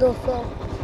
200۔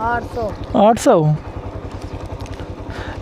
800۔ 800؟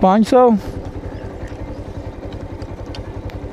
500۔